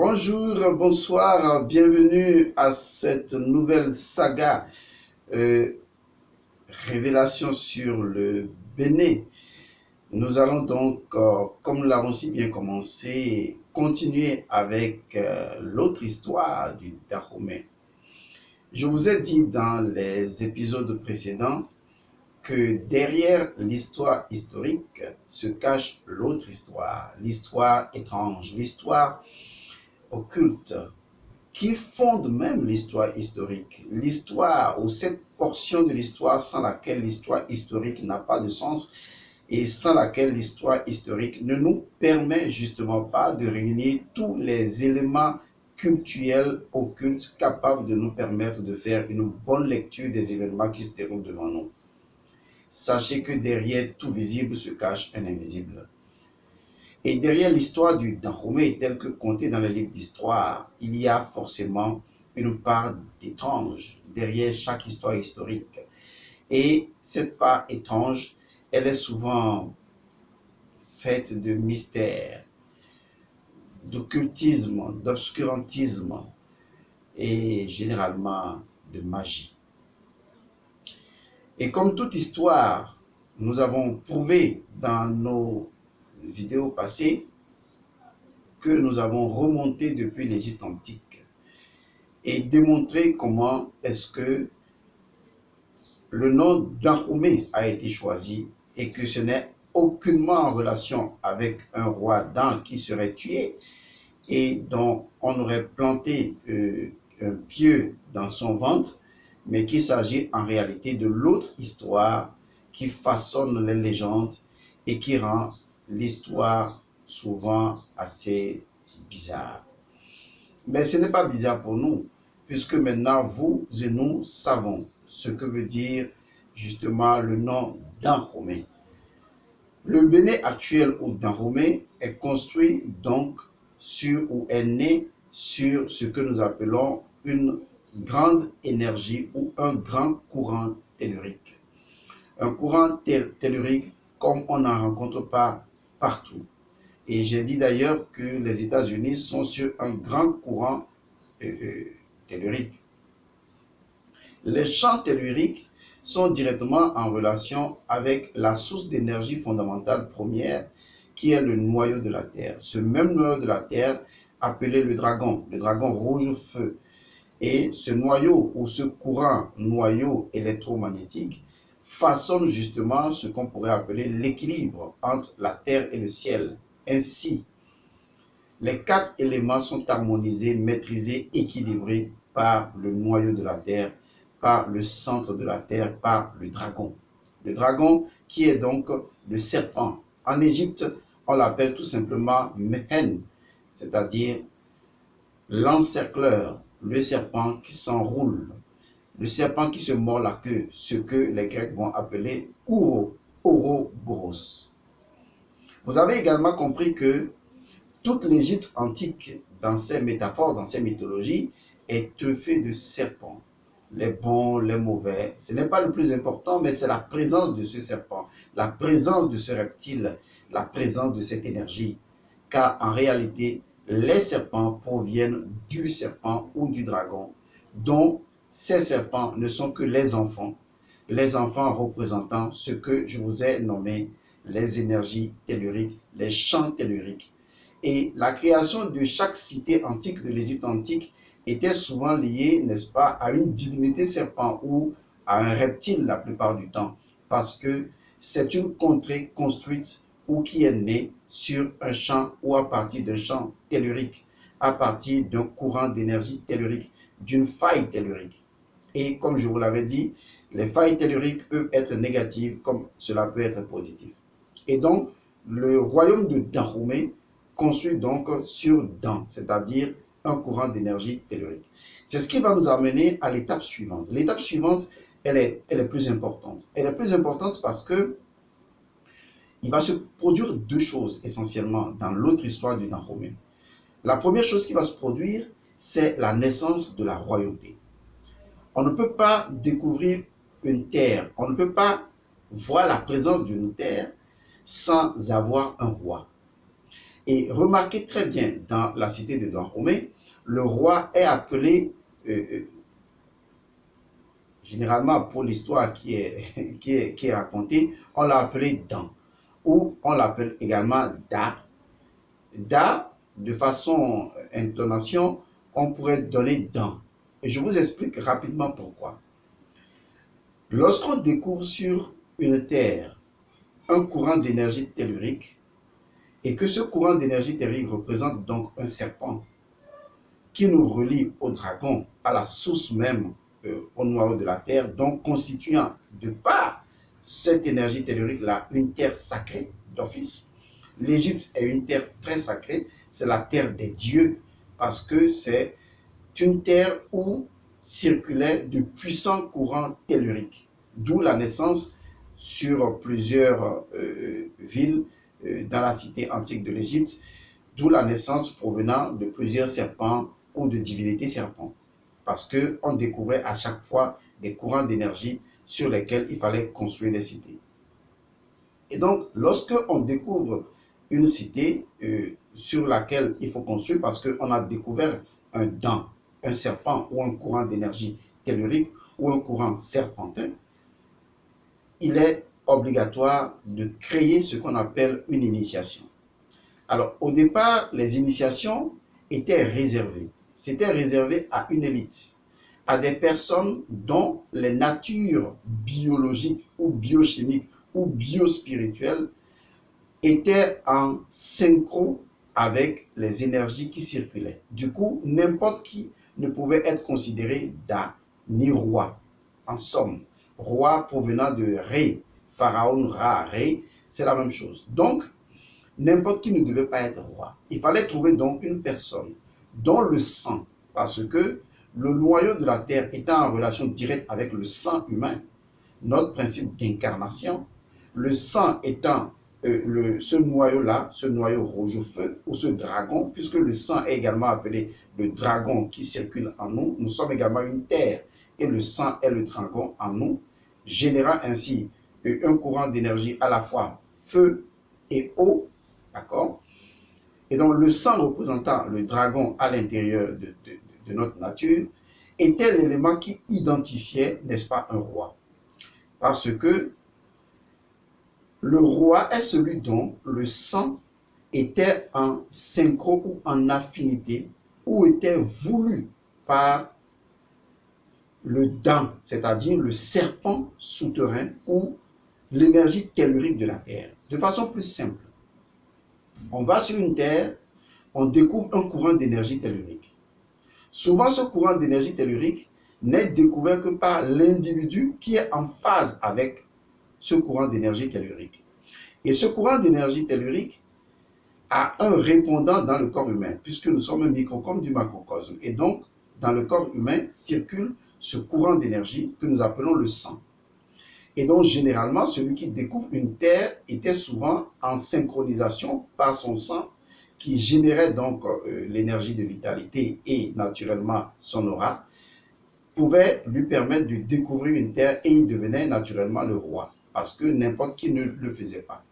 Bonjour, bonsoir, bienvenue à cette nouvelle saga révélation sur le Bénin. Nous allons donc, comme nous l'avons si bien commencé, continuer avec l'autre histoire du Dahomey. Je vous ai dit dans les épisodes précédents que derrière l'histoire historique se cache l'autre histoire, l'histoire étrange, l'histoire occulte, qui fonde même l'histoire historique. L'histoire, ou cette portion de l'histoire sans laquelle l'histoire historique n'a pas de sens et sans laquelle l'histoire historique ne nous permet justement pas de réunir tous les éléments cultuels occultes capables de nous permettre de faire une bonne lecture des événements qui se déroulent devant nous. Sachez que derrière tout visible se cache un invisible. Et derrière l'histoire du Dahomey telle que contée dans les livres d'histoire, il y a forcément une part d'étrange derrière chaque histoire historique. Et cette part étrange, elle est souvent faite de mystère, d'occultisme, d'obscurantisme et généralement de magie. Et comme toute histoire, nous avons prouvé dans nos vidéos passées que nous avons remonté depuis l'Égypte antique et démontré comment est-ce que le nom Dahomey a été choisi et que ce n'est aucunement en relation avec un roi Dan qui serait tué et dont on aurait planté un pieu dans son ventre, mais qu'il s'agit en réalité de l'autre histoire qui façonne les légendes et qui rend l'histoire souvent assez bizarre. Mais ce n'est pas bizarre pour nous, puisque maintenant vous et nous savons ce que veut dire justement le nom Dahomey. Le Bénin actuel ou Dahomey est construit donc sur ou est né sur ce que nous appelons une grande énergie ou un grand courant tellurique. Un courant tellurique comme on n'en rencontre pas partout. Et j'ai dit d'ailleurs que les États-Unis sont sur un grand courant tellurique. Les champs telluriques sont directement en relation avec la source d'énergie fondamentale première qui est le noyau de la Terre. Ce même noyau de la Terre appelé le dragon rouge feu. Et ce noyau ou ce courant noyau électromagnétique façonne justement ce qu'on pourrait appeler l'équilibre entre la terre et le ciel. Ainsi, les quatre éléments sont harmonisés, maîtrisés, équilibrés par le noyau de la terre, par le centre de la terre, par le dragon. Le dragon qui est donc le serpent. En Égypte, on l'appelle tout simplement Mehen, c'est-à-dire l'encercleur, le serpent qui s'enroule. Le serpent qui se mord la queue, ce que les Grecs vont appeler Ouroboros. Vous avez également compris que toute l'Égypte antique, dans ses métaphores, dans ses mythologies, est faite de serpents. Les bons, les mauvais, ce n'est pas le plus important, mais c'est la présence de ce serpent, la présence de ce reptile, la présence de cette énergie. Car en réalité, les serpents proviennent du serpent ou du dragon, dont ces serpents ne sont que les enfants représentant ce que je vous ai nommé les énergies telluriques, les champs telluriques. Et la création de chaque cité antique de l'Égypte antique était souvent liée, n'est-ce pas, à une divinité serpent ou à un reptile la plupart du temps, parce que c'est une contrée construite ou qui est née sur un champ ou à partir d'un champ tellurique, à partir d'un courant d'énergie tellurique, d'une faille tellurique. Et comme je vous l'avais dit, les failles telluriques peuvent être négatives comme cela peut être positif. Et donc, le royaume de Dahomey construit donc sur Dan, c'est-à-dire un courant d'énergie tellurique. C'est ce qui va nous amener à l'étape suivante. L'étape suivante, elle est plus importante. Elle est plus importante parce que il va se produire deux choses essentiellement dans l'autre histoire du Dahomey. La première chose qui va se produire, c'est la naissance de la royauté. On ne peut pas découvrir une terre, on ne peut pas voir la présence d'une terre sans avoir un roi. Et remarquez très bien, dans la cité de Dahomey, le roi est appelé, généralement pour l'histoire qui est racontée, on l'a appelé Dan, ou on l'appelle également Da. Da, de façon intonation, on pourrait donner Dan. Et je vous explique rapidement pourquoi. Lorsqu'on découvre sur une terre un courant d'énergie tellurique, et que ce courant d'énergie tellurique représente donc un serpent qui nous relie au dragon, à la source même, au noyau de la terre, donc constituant de par cette énergie tellurique-là une terre sacrée d'office. L'Égypte est une terre très sacrée, c'est la terre des dieux, parce que c'est une terre où circulaient de puissants courants telluriques, d'où la naissance sur plusieurs villes dans la cité antique de l'Égypte, d'où la naissance provenant de plusieurs serpents ou de divinités serpents, parce qu'on découvrait à chaque fois des courants d'énergie sur lesquels il fallait construire des cités. Et donc, lorsque on découvre une cité sur laquelle il faut construire, parce qu'on a découvert un dent, un serpent ou un courant d'énergie tellurique ou un courant serpentin, il est obligatoire de créer ce qu'on appelle une initiation. Alors, au départ, les initiations étaient réservées. C'était réservé à une élite, à des personnes dont les natures biologiques ou biochimiques ou biospirituelles étaient en synchro avec les énergies qui circulaient. Du coup, n'importe qui ne pouvait être considéré Da ni roi. En somme, roi provenant de Ré, Pharaon, Ra, Ré, c'est la même chose. Donc, n'importe qui ne devait pas être roi. Il fallait trouver donc une personne dont le sang, parce que le noyau de la terre étant en relation directe avec le sang humain, notre principe d'incarnation, le sang étant ce noyau-là, ce noyau rouge au feu, ou ce dragon, puisque le sang est également appelé le dragon qui circule en nous, nous sommes également une terre, et le sang est le dragon en nous, générant ainsi un courant d'énergie à la fois feu et eau, d'accord? Et donc le sang représentant le dragon à l'intérieur de notre nature était l'élément qui identifiait, n'est-ce pas, un roi. Parce que le roi est celui dont le sang était en synchro ou en affinité, ou était voulu par le dent, c'est-à-dire le serpent souterrain ou l'énergie tellurique de la terre. De façon plus simple, on va sur une terre, on découvre un courant d'énergie tellurique. Souvent, ce courant d'énergie tellurique n'est découvert que par l'individu qui est en phase avec ce courant d'énergie tellurique. Et ce courant d'énergie tellurique a un répondant dans le corps humain, puisque nous sommes un microcosme du macrocosme. Et donc, dans le corps humain circule ce courant d'énergie que nous appelons le sang. Et donc, généralement, celui qui découvre une terre était souvent en synchronisation par son sang, qui générait donc l'énergie de vitalité et naturellement son aura, pouvait lui permettre de découvrir une terre et il devenait naturellement le roi, parce que n'importe qui ne le faisait pas.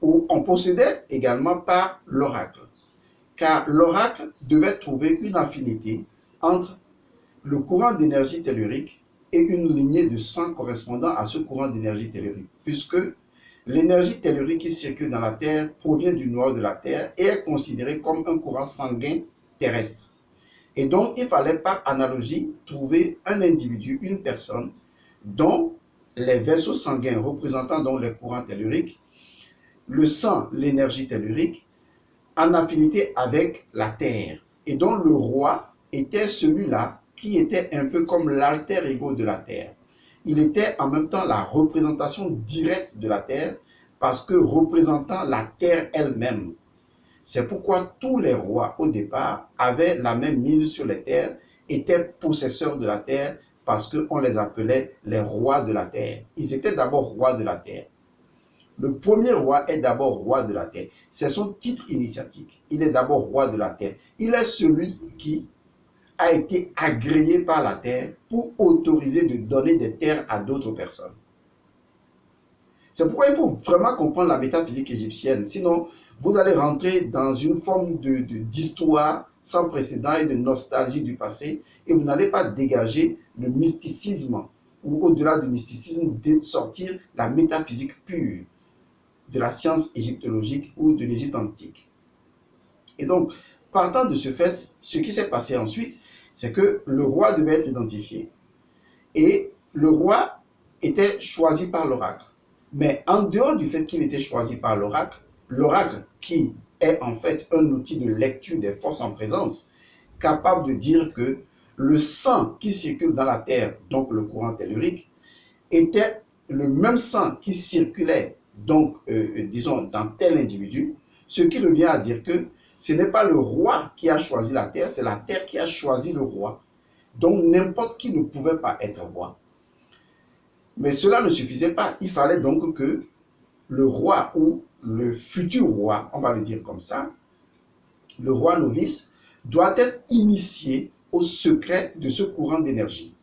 Ou on possédait également par l'oracle, car l'oracle devait trouver une affinité entre le courant d'énergie tellurique et une lignée de sang correspondant à ce courant d'énergie tellurique, puisque l'énergie tellurique qui circule dans la Terre provient du noyau de la Terre et est considérée comme un courant sanguin terrestre. Et donc, il fallait par analogie trouver un individu, une personne, dont les vaisseaux sanguins représentant donc les courants telluriques, le sang, l'énergie tellurique, en affinité avec la Terre. Et donc, le roi était celui-là qui était un peu comme l'alter ego de la Terre. Il était en même temps la représentation directe de la Terre parce que représentant la Terre elle-même. C'est pourquoi tous les rois au départ avaient la même mise sur les terres, étaient possesseurs de la terre parce qu'on les appelait les rois de la terre. Ils étaient d'abord rois de la terre. Le premier roi est d'abord roi de la terre. C'est son titre initiatique. Il est d'abord roi de la terre. Il est celui qui a été agréé par la terre pour autoriser de donner des terres à d'autres personnes. C'est pourquoi il faut vraiment comprendre la métaphysique égyptienne. Sinon, vous allez rentrer dans une forme d'histoire sans précédent et de nostalgie du passé et vous n'allez pas dégager le mysticisme ou au-delà du mysticisme, de sortir la métaphysique pure de la science égyptologique ou de l'Égypte antique. Et donc, partant de ce fait, ce qui s'est passé ensuite, c'est que le roi devait être identifié. Et le roi était choisi par l'oracle. Mais en dehors du fait qu'il était choisi par l'oracle, l'oracle qui est en fait un outil de lecture des forces en présence, capable de dire que le sang qui circule dans la terre, donc le courant tellurique, était le même sang qui circulait, donc, disons, dans tel individu, ce qui revient à dire que ce n'est pas le roi qui a choisi la terre, c'est la terre qui a choisi le roi. Donc, n'importe qui ne pouvait pas être roi. Mais cela ne suffisait pas. Il fallait donc que le roi ou le futur roi, on va le dire comme ça, le roi novice, doit être initié au secret de ce courant d'énergie.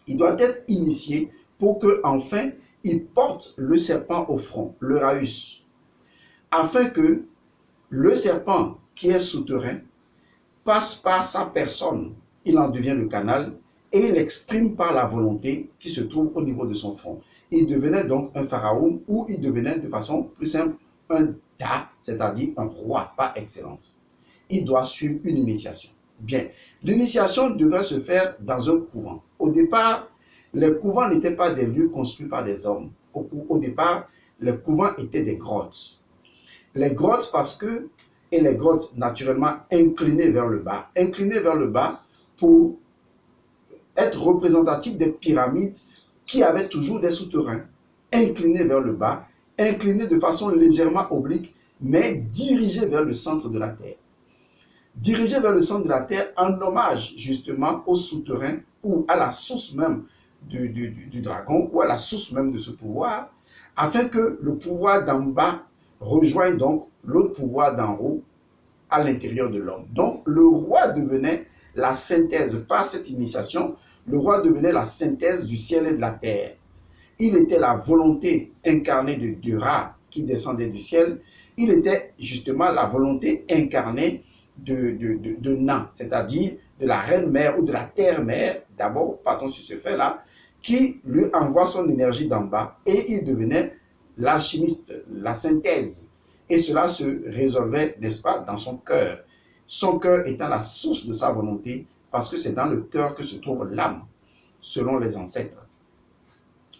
Il doit être initié pour que, enfin, il porte le serpent au front, le raïus, afin que le serpent qui est souterrain passe par sa personne, il en devient le canal et il exprime par la volonté qui se trouve au niveau de son front. Il devenait donc un pharaon ou il devenait de façon plus simple un ta, c'est-à-dire un roi par excellence. Il doit suivre une initiation. Bien, l'initiation devrait se faire dans un couvent. Au départ, les couvents n'étaient pas des lieux construits par des hommes. Au départ, les couvents étaient des grottes. Les grottes parce que, et les grottes naturellement inclinées vers le bas pour être représentatives des pyramides qui avaient toujours des souterrains, inclinées vers le bas, inclinées de façon légèrement oblique, mais dirigées vers le centre de la Terre. Dirigées vers le centre de la Terre en hommage justement au souterrain ou à la source même du dragon ou à la source même de ce pouvoir, afin que le pouvoir d'en bas rejoigne donc l'autre pouvoir d'en haut à l'intérieur de l'homme. Donc le roi devenait la synthèse, par cette initiation, le roi devenait la synthèse du ciel et de la terre. Il était la volonté incarnée de Dura qui descendait du ciel. Il était justement la volonté incarnée de Nan, c'est-à-dire de la reine-mère ou de la terre-mère, d'abord, partons sur ce fait-là, qui lui envoie son énergie d'en bas et il devenait l'alchimiste, la synthèse. Et cela se résolvait, n'est-ce pas, dans son cœur. Son cœur étant la source de sa volonté, parce que c'est dans le cœur que se trouve l'âme, selon les ancêtres.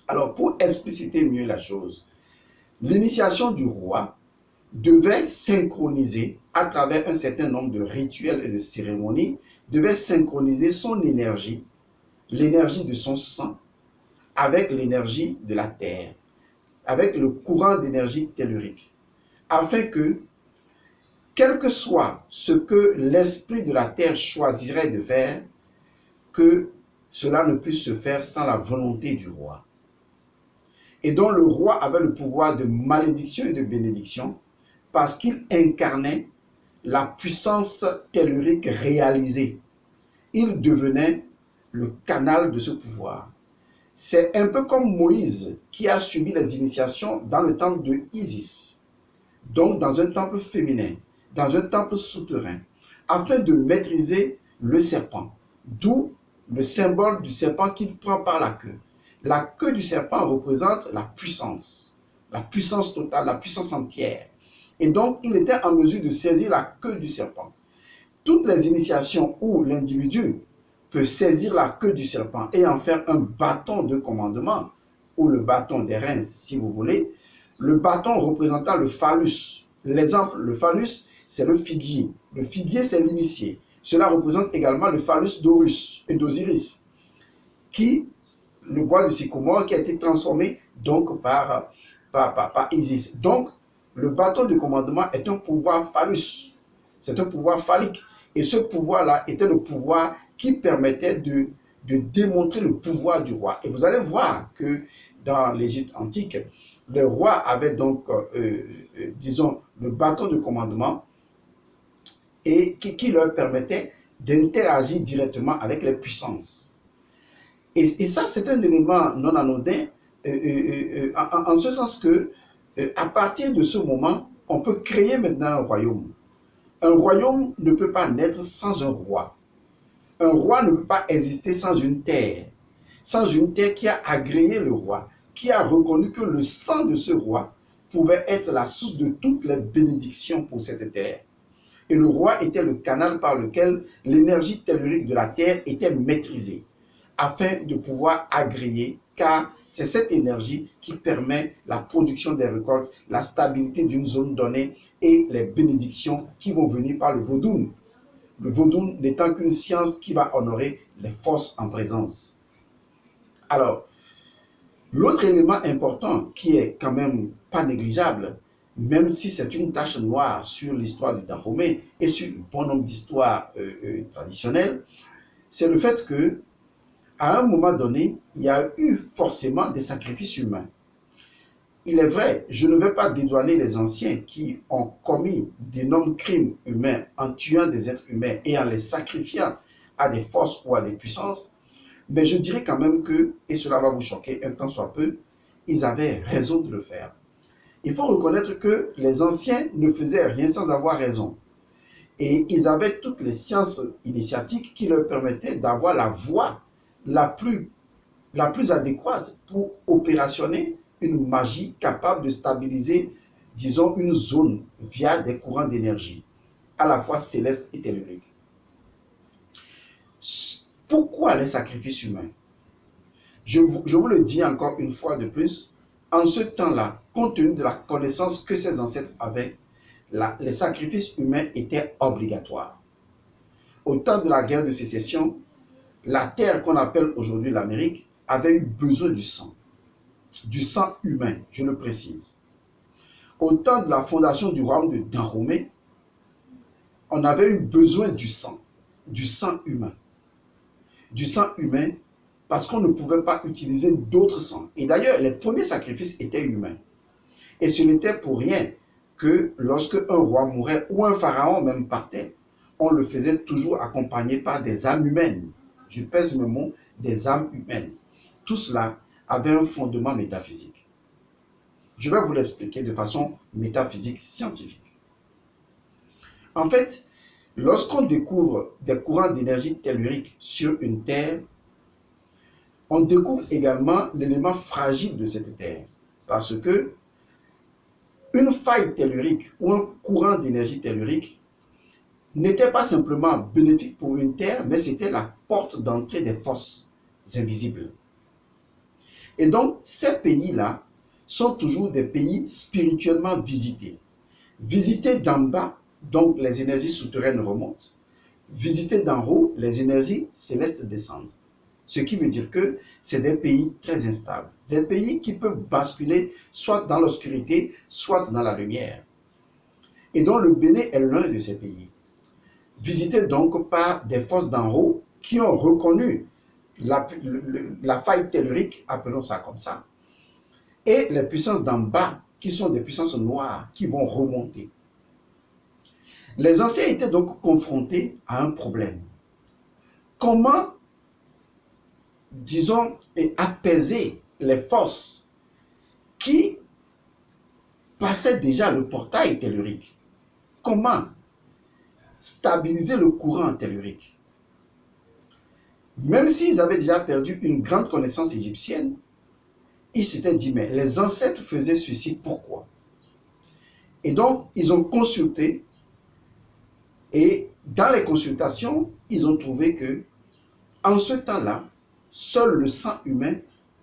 Alors, pour expliciter mieux la chose, l'initiation du roi devait synchroniser, à travers un certain nombre de rituels et de cérémonies, devait synchroniser son énergie, l'énergie de son sang, avec l'énergie de la terre, avec le courant d'énergie tellurique, afin que, quel que soit ce que l'esprit de la terre choisirait de faire, que cela ne puisse se faire sans la volonté du roi. Et donc le roi avait le pouvoir de malédiction et de bénédiction parce qu'il incarnait la puissance tellurique réalisée. Il devenait le canal de ce pouvoir. C'est un peu comme Moïse qui a suivi les initiations dans le temple de Isis, donc dans un temple féminin, dans un temple souterrain, afin de maîtriser le serpent, d'où le symbole du serpent qu'il prend par la queue. La queue du serpent représente la puissance totale, la puissance entière. Et donc, il était en mesure de saisir la queue du serpent. Toutes les initiations où l'individu peut saisir la queue du serpent et en faire un bâton de commandement, ou le bâton des reins, si vous voulez, le bâton représentant le phallus. L'exemple, le phallus, c'est le figuier. Le figuier, c'est l'initié. Cela représente également le phallus d'Horus et d'Osiris, qui, le bois de sycomore, qui a été transformé donc par Isis. Donc, le bâton de commandement est un pouvoir phallus. C'est un pouvoir phallique. Et ce pouvoir-là était le pouvoir qui permettait de démontrer le pouvoir du roi. Et vous allez voir que dans l'Égypte antique, le roi avait donc, disons, le bâton de commandement et qui leur permettait d'interagir directement avec les puissances. Et ça, c'est un élément non anodin en ce sens que, à partir de ce moment, on peut créer maintenant un royaume. Un royaume ne peut pas naître sans un roi. Un roi ne peut pas exister sans une terre qui a agréé le roi, qui a reconnu que le sang de ce roi pouvait être la source de toutes les bénédictions pour cette terre. Et le roi était le canal par lequel l'énergie tellurique de la terre était maîtrisée, afin de pouvoir agréer, car c'est cette énergie qui permet la production des récoltes, la stabilité d'une zone donnée et les bénédictions qui vont venir par le Vodun. Le Vodun n'étant qu'une science qui va honorer les forces en présence. Alors, l'autre élément important qui est quand même pas négligeable, même si c'est une tache noire sur l'histoire du Dahomey et sur un bon nombre d'histoires traditionnelles, c'est le fait que à un moment donné, il y a eu forcément des sacrifices humains. Il est vrai, je ne vais pas dédouaner les anciens qui ont commis d'énormes crimes humains en tuant des êtres humains et en les sacrifiant à des forces ou à des puissances, mais je dirais quand même que, et cela va vous choquer un tant soit peu, ils avaient raison de le faire. Il faut reconnaître que les anciens ne faisaient rien sans avoir raison. Et ils avaient toutes les sciences initiatiques qui leur permettaient d'avoir la voie la plus adéquate pour opérationner une magie capable de stabiliser, disons, une zone via des courants d'énergie, à la fois célestes et telluriques. Pourquoi les sacrifices humains? Je vous le dis encore une fois de plus, en ce temps-là, compte tenu de la connaissance que ses ancêtres avaient, les sacrifices humains étaient obligatoires. Au temps de la guerre de sécession, la terre qu'on appelle aujourd'hui l'Amérique avait eu besoin du sang humain, je le précise. Au temps de la fondation du royaume de Dahomey, on avait eu besoin du sang humain. Du sang humain parce qu'on ne pouvait pas utiliser d'autres sangs. Et d'ailleurs, les premiers sacrifices étaient humains. Et ce n'était pour rien que lorsque un roi mourait ou un pharaon même partait, on le faisait toujours accompagné par des âmes humaines. Je pèse mes mots, des âmes humaines. Tout cela avait un fondement métaphysique. Je vais vous l'expliquer de façon métaphysique scientifique. En fait, lorsqu'on découvre des courants d'énergie tellurique sur une terre, on découvre également l'élément fragile de cette terre. Parce que une faille tellurique ou un courant d'énergie tellurique n'était pas simplement bénéfique pour une terre, mais c'était la porte d'entrée des forces invisibles. Et donc, ces pays-là sont toujours des pays spirituellement visités. Visités d'en bas, donc les énergies souterraines remontent. Visités d'en haut, les énergies célestes descendent. Ce qui veut dire que c'est des pays très instables. Des pays qui peuvent basculer soit dans l'obscurité, soit dans la lumière. Et donc le Bénin est l'un de ces pays. Visités donc par des forces d'en haut qui ont reconnu la faille tellurique, appelons ça comme ça, et les puissances d'en bas qui sont des puissances noires qui vont remonter. Les anciens étaient donc confrontés à un problème. Comment, disons, apaiser les forces qui passaient déjà le portail tellurique? Comment stabiliser le courant tellurique? Même s'ils avaient déjà perdu une grande connaissance égyptienne, ils s'étaient dit, mais les ancêtres faisaient ceci, pourquoi? Et donc, ils ont consulté, et dans les consultations, ils ont trouvé que, en ce temps-là, seul le sang humain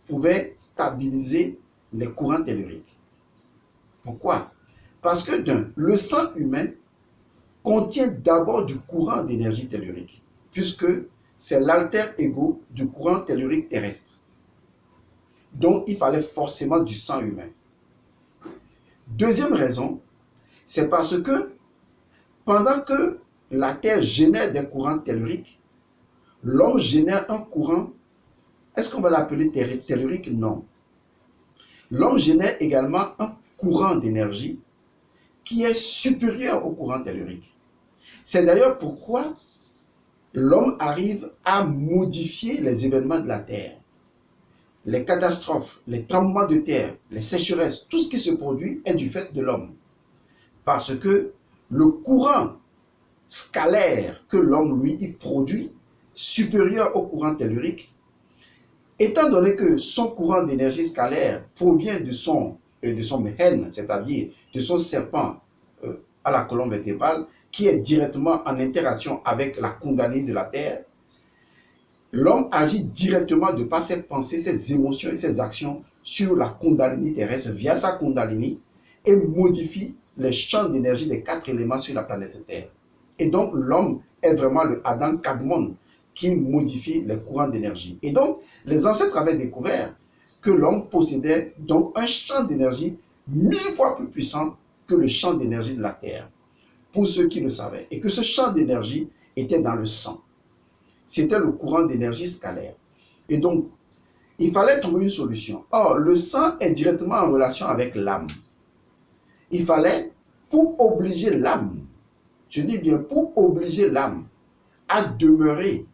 pouvait stabiliser les courants telluriques. Pourquoi? Parce que le sang humain contient d'abord du courant d'énergie tellurique, puisque c'est l'alter ego du courant tellurique terrestre. Donc, il fallait forcément du sang humain. Deuxième raison, c'est parce que pendant que la Terre génère des courants telluriques, l'homme génère un courant, est-ce qu'on va l'appeler tellurique? Non. L'homme génère également un courant d'énergie qui est supérieur au courant tellurique. C'est d'ailleurs pourquoi l'homme arrive à modifier les événements de la Terre. les catastrophes, les tremblements de terre, les sécheresses, tout ce qui se produit est du fait de l'homme. Parce que le courant scalaire que l'homme, lui, il produit, supérieur au courant tellurique, étant donné que son courant d'énergie scalaire provient de son mehen, c'est-à-dire de son serpent à la colonne vertébrale, qui est directement en interaction avec la Kundalini de la Terre, l'homme agit directement de par ses pensées, ses émotions et ses actions sur la Kundalini terrestre via sa Kundalini et modifie les champs d'énergie des 4 éléments sur la planète Terre. Et donc l'homme est vraiment le Adam Kadmon qui modifie les courants d'énergie. Et donc les ancêtres avaient découvert que l'homme possédait donc un champ d'énergie 1000 fois plus puissant que le champ d'énergie de la Terre, pour ceux qui le savaient, et que ce champ d'énergie était dans le sang. C'était le courant d'énergie scalaire. Et donc, il fallait trouver une solution. Or, le sang est directement en relation avec l'âme. Il fallait, pour obliger l'âme, je dis bien pour obliger l'âme à demeurer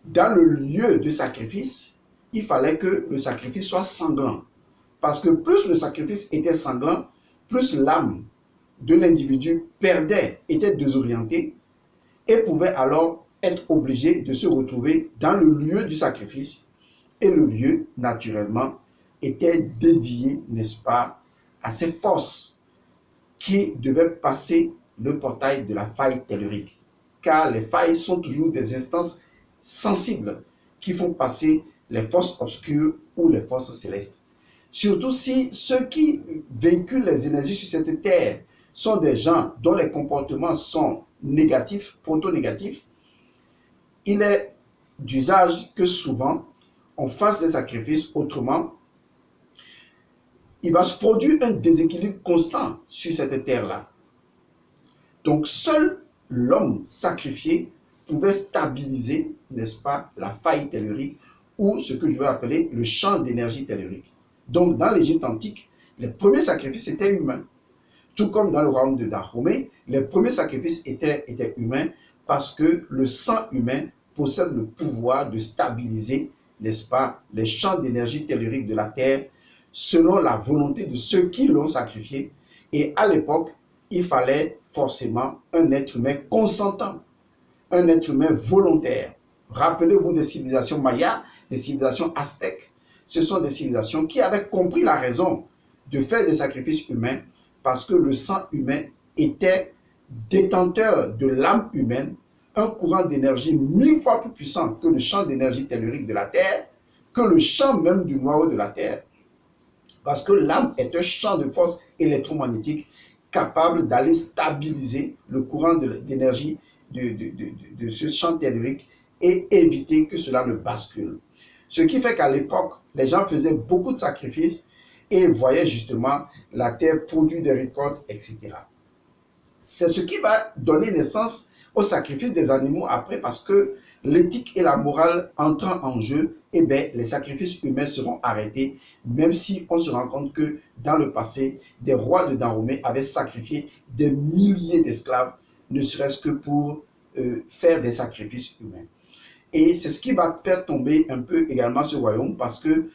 dans le lieu de sacrifice, il fallait que le sacrifice soit sanglant. Parce que plus le sacrifice était sanglant, plus l'âme de l'individu perdait, était désorientée et pouvait alors être obligé de se retrouver dans le lieu du sacrifice. Et le lieu, naturellement, était dédié, n'est-ce pas, à ces forces qui devaient passer le portail de la faille tellurique. Car les failles sont toujours des instances sensibles qui font passer les forces obscures ou les forces célestes. Surtout si ceux qui véhiculent les énergies sur cette terre sont des gens dont les comportements sont négatifs, proto-négatifs, il est d'usage que souvent on fasse des sacrifices, autrement il va se produire un déséquilibre constant sur cette terre-là. Donc seul l'homme sacrifié pouvait stabiliser, n'est-ce pas, la faille tellurique ou ce que je veux appeler le champ d'énergie tellurique. Donc dans l'Égypte antique, les premiers sacrifices étaient humains. Tout comme dans le royaume de Dahomey, les premiers sacrifices étaient humains parce que le sang humain possède le pouvoir de stabiliser, n'est-ce pas, les champs d'énergie tellurique de la terre selon la volonté de ceux qui l'ont sacrifié. Et à l'époque, il fallait forcément un être humain consentant, un être humain volontaire. Rappelez-vous des civilisations mayas, des civilisations aztèques. Ce sont des civilisations qui avaient compris la raison de faire des sacrifices humains parce que le sang humain était détenteur de l'âme humaine, un courant d'énergie 1000 fois plus puissant que le champ d'énergie tellurique de la Terre, que le champ même du noyau de la Terre. Parce que l'âme est un champ de force électromagnétique capable d'aller stabiliser le courant d'énergie de ce champ tellurique et éviter que cela ne bascule. Ce qui fait qu'à l'époque, les gens faisaient beaucoup de sacrifices et voyaient justement la terre produire des récoltes, etc. C'est ce qui va donner naissance au sacrifice des animaux après, parce que l'éthique et la morale entrant en jeu, eh bien, les sacrifices humains seront arrêtés, même si on se rend compte que dans le passé, des rois de Dahomey avaient sacrifié des milliers d'esclaves, ne serait-ce que pour faire des sacrifices humains. Et c'est ce qui va faire tomber un peu également ce royaume, parce que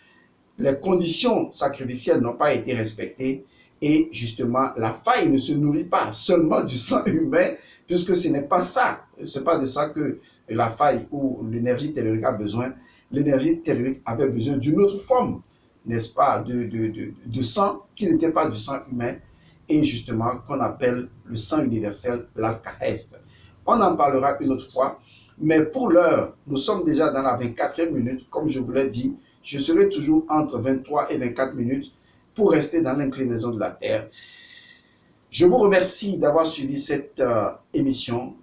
les conditions sacrificielles n'ont pas été respectées et justement la faille ne se nourrit pas seulement du sang humain, puisque ce n'est pas ça, ce n'est pas de ça que la faille ou l'énergie tellurique a besoin. L'énergie tellurique avait besoin d'une autre forme, n'est-ce pas, de sang qui n'était pas du sang humain et justement qu'on appelle le sang universel, l'alkahest. On en parlera une autre fois, mais pour l'heure, nous sommes déjà dans la 24e minute, comme je vous l'ai dit. Je serai toujours entre 23 et 24 minutes pour rester dans l'inclinaison de la Terre. Je vous remercie d'avoir suivi cette émission,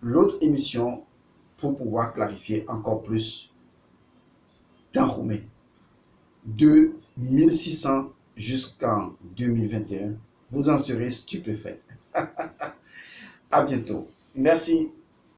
l'autre émission, pour pouvoir clarifier encore plus Dahomey, de 1600 jusqu'en 2021. Vous en serez stupéfait. À bientôt. Merci.